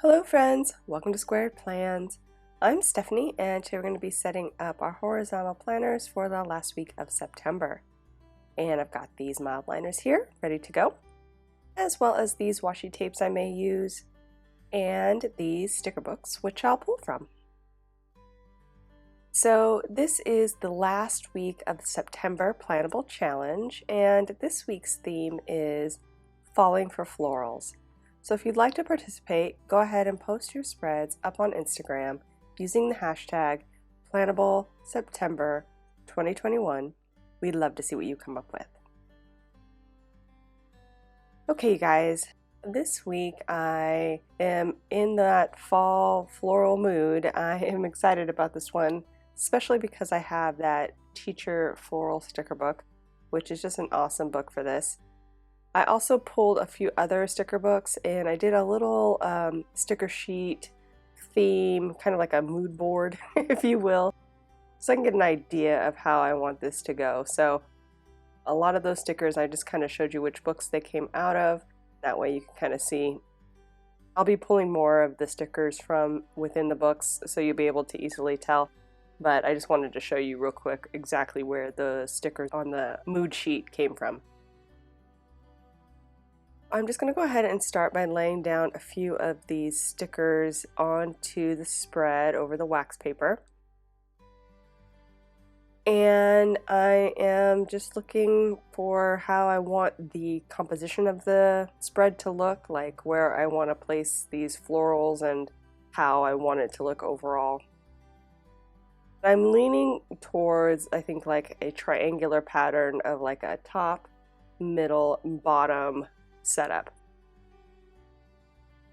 Hello friends, welcome to Squared Plans. I'm Stephanie and today we're going to be setting up our horizontal planners for the last week of September. And I've got these mild liners here ready to go, as well as these washi tapes I may use, and these sticker books which I'll pull from. So this is the last week of the September Plannable Challenge, and this week's theme is Falling for Florals. So if you'd like to participate, go ahead and post your spreads up on Instagram using the hashtag PlannableSeptember2021. We'd love to see what you come up with. Okay, you guys, this week I am in that fall floral mood. I am excited about this one, especially because I have that teacher floral sticker book, which is just an awesome book for this. I also pulled a few other sticker books and I did a little sticker sheet theme, kind of like a mood board, if you will, so I can get an idea of how I want this to go. So a lot of those stickers I just kind of showed you which books they came out of. That way you can kind of see. I'll be pulling more of the stickers from within the books so you'll be able to easily tell, but I just wanted to show you real quick exactly where the stickers on the mood sheet came from. I'm just going to go ahead and start by laying down a few of these stickers onto the spread over the wax paper. And I am just looking for how I want the composition of the spread to look, like where I want to place these florals and how I want it to look overall. I'm leaning towards, I think, like a triangular pattern of like a top, middle, bottom setup.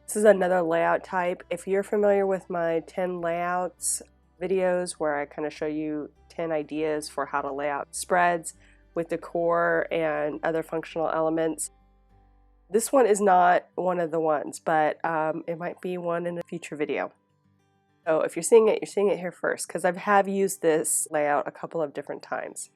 This is another layout type. If you're familiar with my 10 layouts videos where I kind of show you 10 ideas for how to lay out spreads with decor and other functional elements, this one is not one of the ones, but it might be one in a future video. So if you're seeing it here first, because I have used this layout a couple of different times.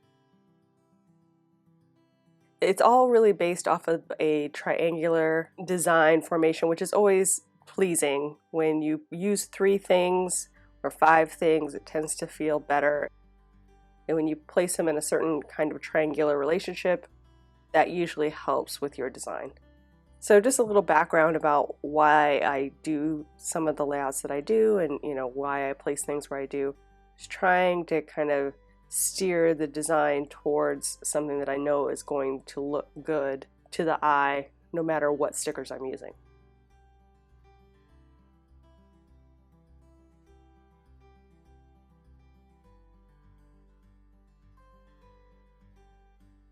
It's all really based off of a triangular design formation, which is always pleasing. When you use 3 things or 5 things, it tends to feel better. And when you place them in a certain kind of triangular relationship, that usually helps with your design. So just a little background about why I do some of the layouts that I do and why I place things where I do. Just trying to kind of steer the design towards something that I know is going to look good to the eye no matter what stickers I'm using.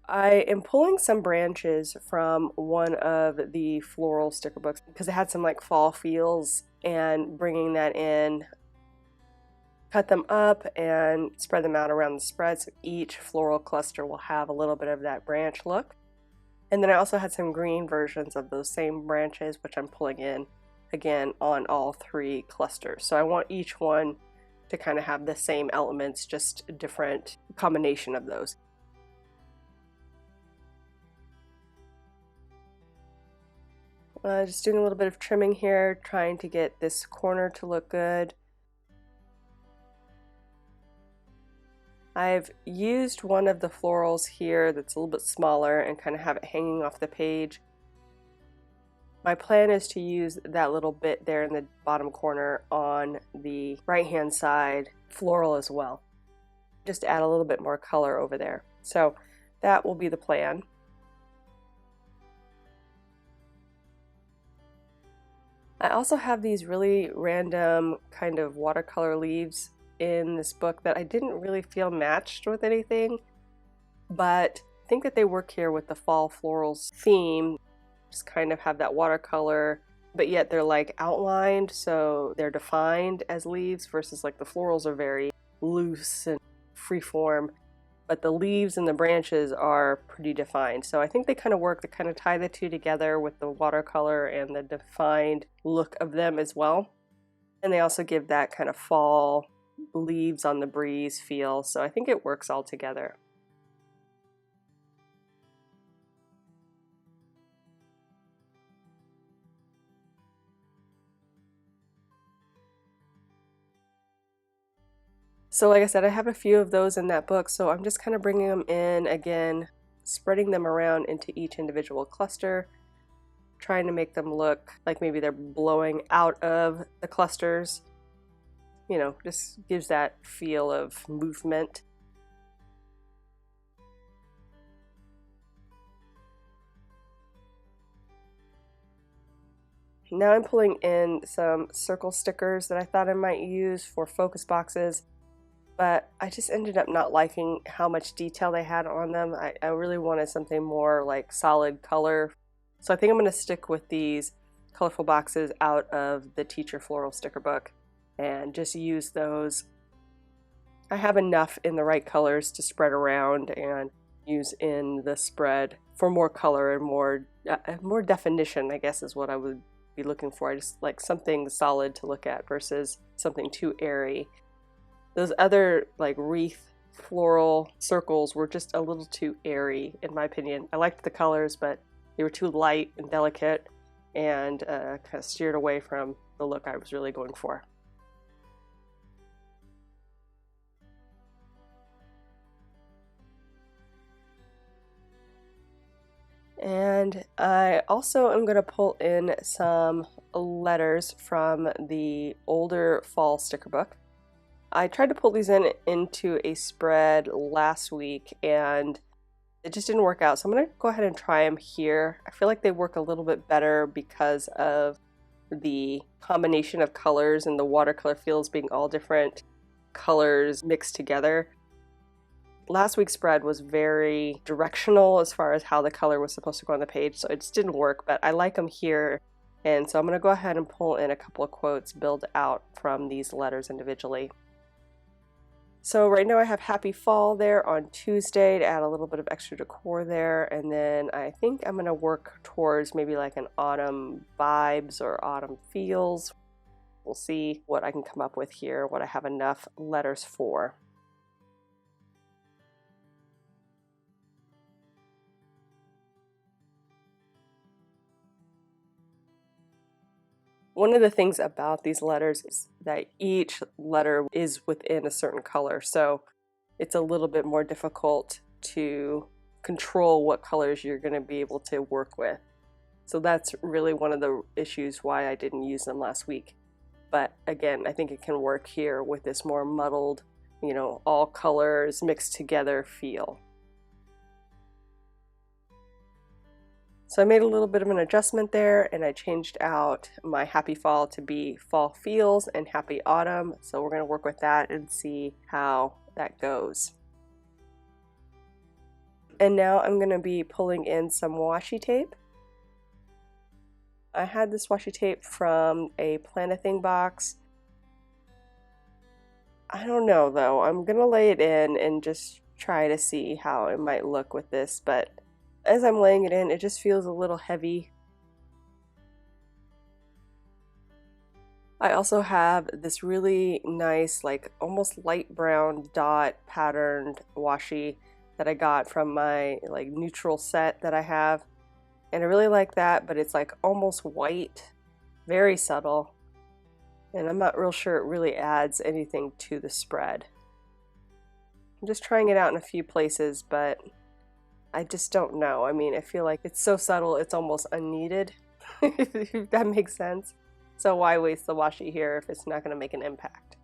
I am pulling some branches from one of the floral sticker books because it had some like fall feels, and bringing that in, cut them up and spread them out around the spread so each floral cluster will have a little bit of that branch look. And then I also had some green versions of those same branches, which I'm pulling in again on all 3 clusters. So I want each one to kind of have the same elements, just a different combination of those. Just doing a little bit of trimming here, trying to get this corner to look good. I've used one of the florals here that's a little bit smaller and kind of have it hanging off the page. My plan is to use that little bit there in the bottom corner on the right-hand side floral as well. Just add a little bit more color over there. So that will be the plan. I also have these really random kind of watercolor leaves in this book that I didn't really feel matched with anything, but I think that they work here with the fall florals theme. Just kind of have that watercolor, but yet they're like outlined, so they're defined as leaves versus like the florals are very loose and freeform, but the leaves and the branches are pretty defined. So I think they kind of work to kind of tie the 2 together with the watercolor and the defined look of them as well. And they also give that kind of fall leaves on the breeze feel, so I think it works all together. So like I said, I have a few of those in that book, so I'm just kind of bringing them in again, spreading them around into each individual cluster, trying to make them look like maybe they're blowing out of the clusters. You know, just gives that feel of movement. Now I'm pulling in some circle stickers that I thought I might use for focus boxes, but I just ended up not liking how much detail they had on them. I really wanted something more like solid color. So I think I'm going to stick with these colorful boxes out of the Teacher Floral sticker book and just use those. I have enough in the right colors to spread around and use in the spread for more color and more definition, I guess is what I would be looking for. I just like something solid to look at versus something too airy. Those other like wreath floral circles were just a little too airy in my opinion. I liked the colors, but they were too light and delicate and kind of steered away from the look I was really going for. And I also am going to pull in some letters from the older fall sticker book. I tried to pull these into a spread last week and it just didn't work out. So I'm going to go ahead and try them here. I feel like they work a little bit better because of the combination of colors and the watercolor fields being all different colors mixed together. Last week's spread was very directional as far as how the color was supposed to go on the page, so it just didn't work, but I like them here. And so I'm going to go ahead and pull in a couple of quotes built out from these letters individually. So right now I have Happy Fall there on Tuesday to add a little bit of extra decor there, and then I think I'm going to work towards maybe like an autumn vibes or autumn feels. We'll see what I can come up with here, what I have enough letters for. One of the things about these letters is that each letter is within a certain color, so it's a little bit more difficult to control what colors you're going to be able to work with. So that's really one of the issues why I didn't use them last week. But again, I think it can work here with this more muddled, you know, all colors mixed together feel. So I made a little bit of an adjustment there and I changed out my Happy Fall to be Fall Feels and Happy Autumn. So we're going to work with that and see how that goes. And now I'm going to be pulling in some washi tape. I had this washi tape from a Plan-A-Thing box. I don't know though, I'm going to lay it in and just try to see how it might look with this, but as I'm laying it in, it just feels a little heavy. I also have this really nice, like almost light brown dot patterned washi that I got from my like neutral set that I have. And I really like that, but it's like almost white, very subtle. And I'm not real sure it really adds anything to the spread. I'm just trying it out in a few places, but I just don't know. I mean, I feel like it's so subtle, it's almost unneeded, if that makes sense. So why waste the washi here if it's not going to make an impact?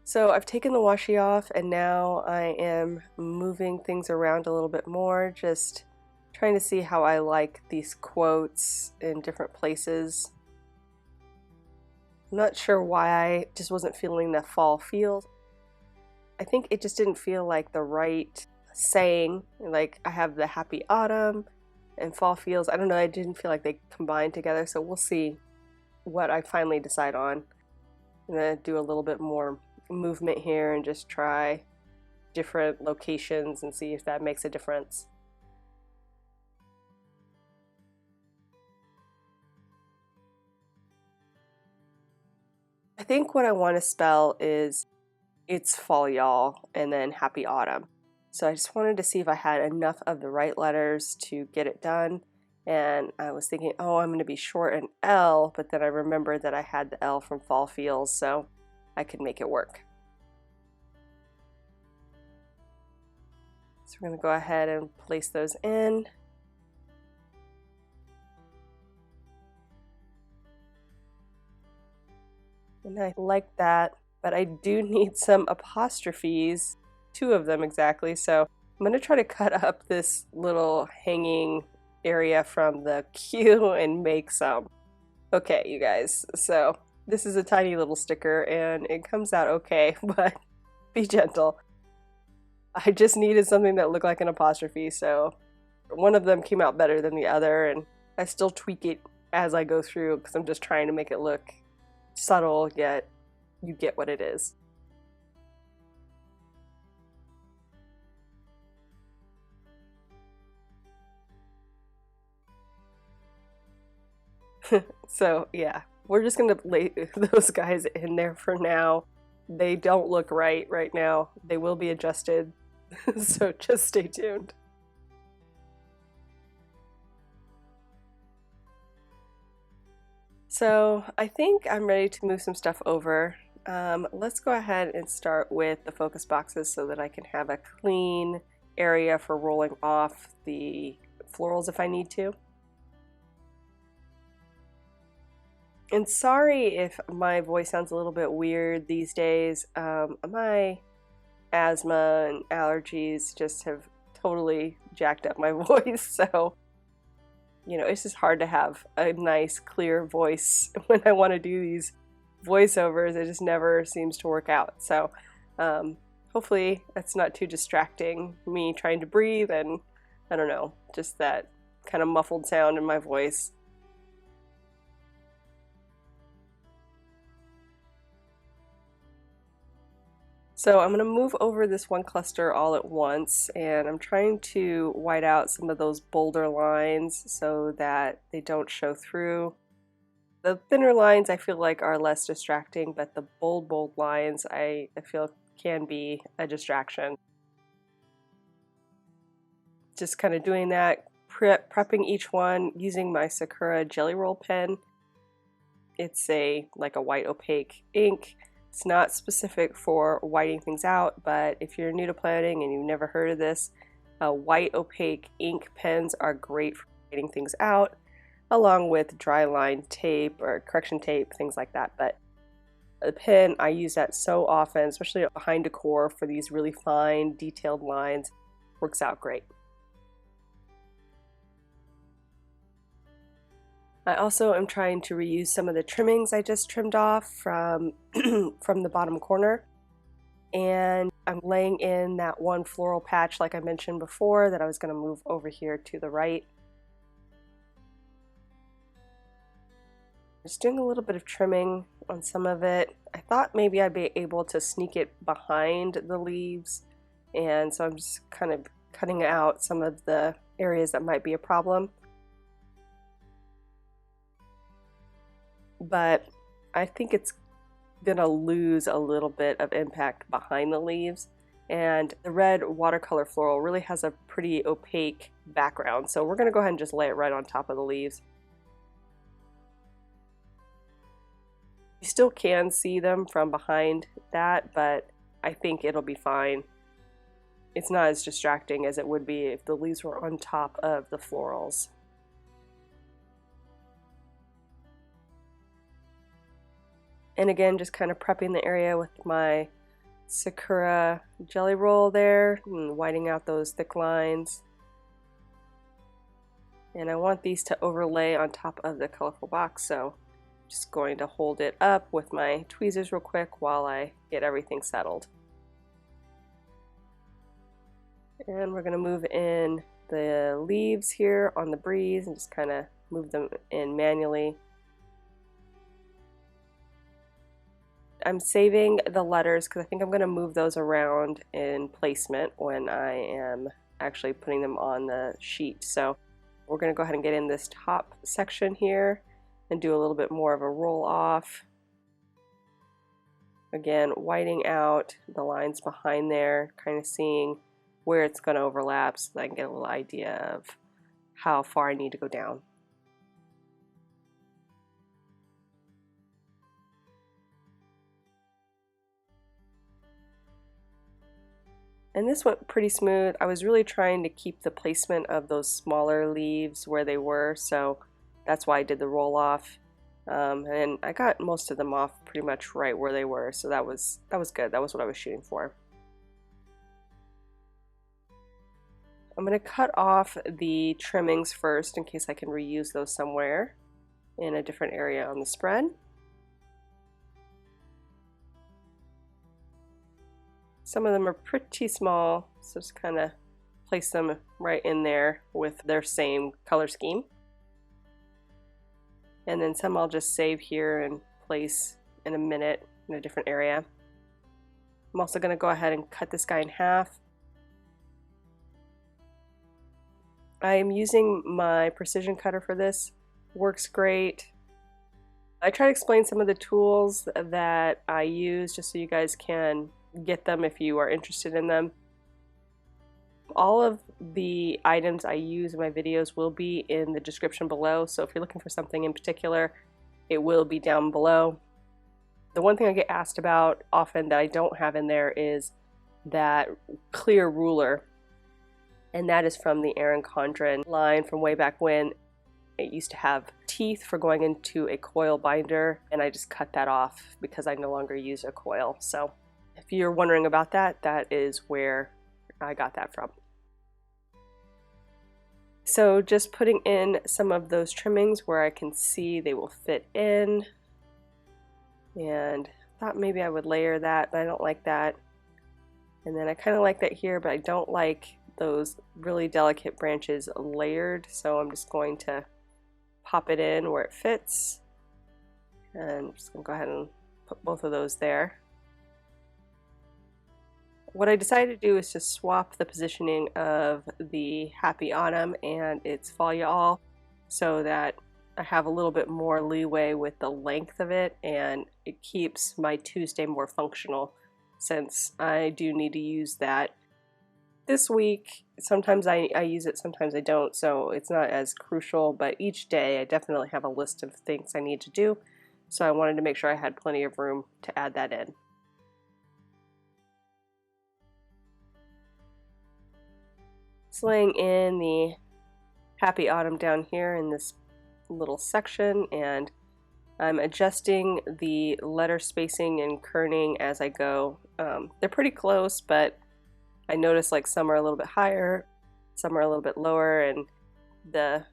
So I've taken the washi off and now I am moving things around a little bit more, just trying to see how I like these quotes in different places. I'm not sure why I just wasn't feeling the fall feel. I think it just didn't feel like the right saying. Like I have the Happy Autumn and Fall Feels. I don't know, I didn't feel like they combined together, so we'll see what I finally decide on. I'm gonna do a little bit more movement here and just try different locations and see if that makes a difference. I think what I want to spell is it's fall y'all and then happy autumn. So I just wanted to see if I had enough of the right letters to get it done. and I was thinking, oh, I'm going to be short an L, but then I remembered that I had the L from Fall Feels, so I could make it work. So we're going to go ahead and place those in. And I like that, but I do need some apostrophes, 2 of them exactly, so I'm going to try to cut up this little hanging area from the Q and make some. Okay, you guys, so this is a tiny little sticker and it comes out okay, but be gentle. I just needed something that looked like an apostrophe, so one of them came out better than the other, and I still tweak it as I go through because I'm just trying to make it look subtle, yet you get what it is. So yeah, we're just gonna lay those guys in there for now. They don't look right now. They will be adjusted, so just stay tuned. So I think I'm ready to move some stuff over. Let's go ahead and start with the focus boxes so that I can have a clean area for rolling off the florals if I need to. And sorry if my voice sounds a little bit weird these days. My asthma and allergies just have totally jacked up my voice, so you know, it's just hard to have a nice, clear voice when I want to do these voiceovers. It just never seems to work out. So hopefully that's not too distracting, me trying to breathe and, I don't know, just that kind of muffled sound in my voice. So I'm going to move over this one cluster all at once, and I'm trying to white out some of those bolder lines so that they don't show through. The thinner lines I feel like are less distracting, but the bold lines I feel can be a distraction. Just kind of doing that, prepping each one using my Sakura Jelly Roll pen. It's like a white opaque ink. It's not specific for whiting things out, but if you're new to planning and you've never heard of this, white opaque ink pens are great for whiting things out, along with dry line tape or correction tape, things like that. But the pen, I use that so often, especially behind decor for these really fine, detailed lines. Works out great. I also am trying to reuse some of the trimmings I just trimmed off from, from the bottom corner. And I'm laying in that one floral patch like I mentioned before that I was going to move over here to the right. Just doing a little bit of trimming on some of it. I thought maybe I'd be able to sneak it behind the leaves, and so I'm just kind of cutting out some of the areas that might be a problem. But I think it's gonna lose a little bit of impact behind the leaves, and the red watercolor floral really has a pretty opaque background, so we're gonna go ahead and just lay it right on top of the leaves. You still can see them from behind that, but I think it'll be fine. It's not as distracting as it would be if the leaves were on top of the florals. And again, just kind of prepping the area with my Sakura Jelly Roll there and whiting out those thick lines. And I want these to overlay on top of the colorful box, so I'm just going to hold it up with my tweezers real quick while I get everything settled. And we're going to move in the leaves here on the breeze and just kind of move them in manually. I'm saving the letters because I think I'm going to move those around in placement when I am actually putting them on the sheet. So we're going to go ahead and get in this top section here and do a little bit more of a roll off. Again, whiting out the lines behind there, kind of seeing where it's going to overlap so that I can get a little idea of how far I need to go down. And this went pretty smooth. I was really trying to keep the placement of those smaller leaves where they were, so that's why I did the roll off. And I got most of them off pretty much right where they were, so that was good. That was what I was shooting for. I'm going to cut off the trimmings first in case I can reuse those somewhere in a different area on the spread. Some of them are pretty small, so just kind of place them right in there with their same color scheme. And then some I'll just save here and place in a minute in a different area. I'm also going to go ahead and cut this guy in half. I am using my precision cutter for this. Works great. I try to explain some of the tools that I use just so you guys can get them if you are interested in them. All of the items I use in my videos will be in the description below, so if you're looking for something in particular, it will be down below. The one thing I get asked about often that I don't have in there is that clear ruler, and that is from the Erin Condren line from way back when. It used to have teeth for going into a coil binder, and I just cut that off because I no longer use a coil. So if you're wondering about that, that is where I got that from. So just putting in some of those trimmings where I can see they will fit in, and thought maybe I would layer that, but I don't like that. And then I kind of like that here, but I don't like those really delicate branches layered, so I'm just going to pop it in where it fits, and I'm just going to go ahead and put both of those there. What I decided to do is just swap the positioning of the Happy Autumn and its Fall All so that I have a little bit more leeway with the length of it, and it keeps my Tuesday more functional since I do need to use that this week. Sometimes I use it, sometimes I don't, so it's not as crucial, but each day I definitely have a list of things I need to do, so I wanted to make sure I had plenty of room to add that in. Just laying in the Happy Autumn down here in this little section, and I'm adjusting the letter spacing and kerning as I go. They're pretty close, but I notice like some are a little bit higher, some are a little bit lower, and the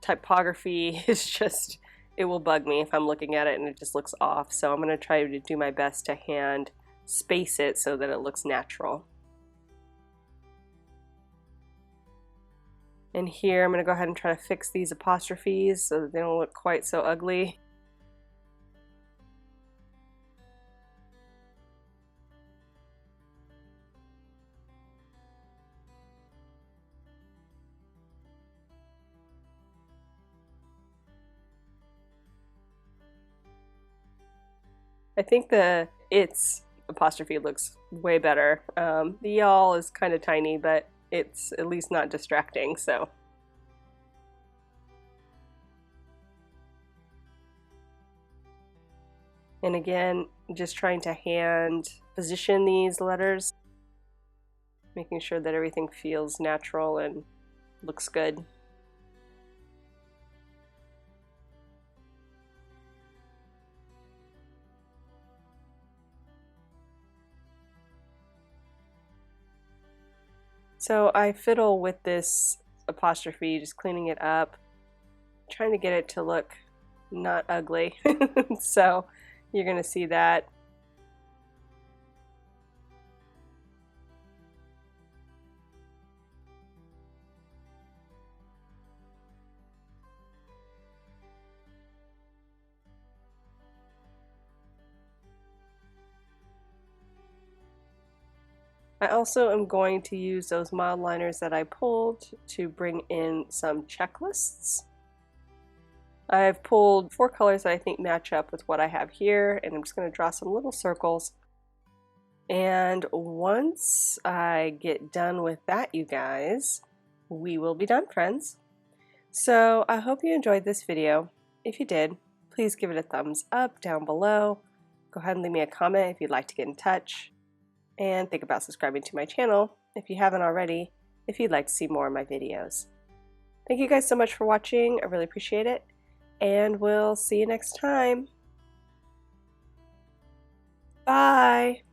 typography is just, it will bug me if I'm looking at it and it just looks off. So I'm going to try to do my best to hand space it so that it looks natural. And here I'm going to go ahead and try to fix these apostrophes so that they don't look quite so ugly. I think the its apostrophe looks way better. The y'all is kind of tiny, but it's at least not distracting, so. And again, just trying to hand position these letters, making sure that everything feels natural and looks good. So I fiddle with this apostrophe, just cleaning it up, trying to get it to look not ugly. So you're going to see that. I also am going to use those mild liners that I pulled to bring in some checklists. I've pulled 4 colors that I think match up with what I have here, and I'm just going to draw some little circles. And once I get done with that, you guys, we will be done, friends. So I hope you enjoyed this video. If you did, please give it a thumbs up down below. Go ahead and leave me a comment if you'd like to get in touch. And think about subscribing to my channel if you haven't already, if you'd like to see more of my videos. Thank you guys so much for watching. I really appreciate it. And we'll see you next time. Bye!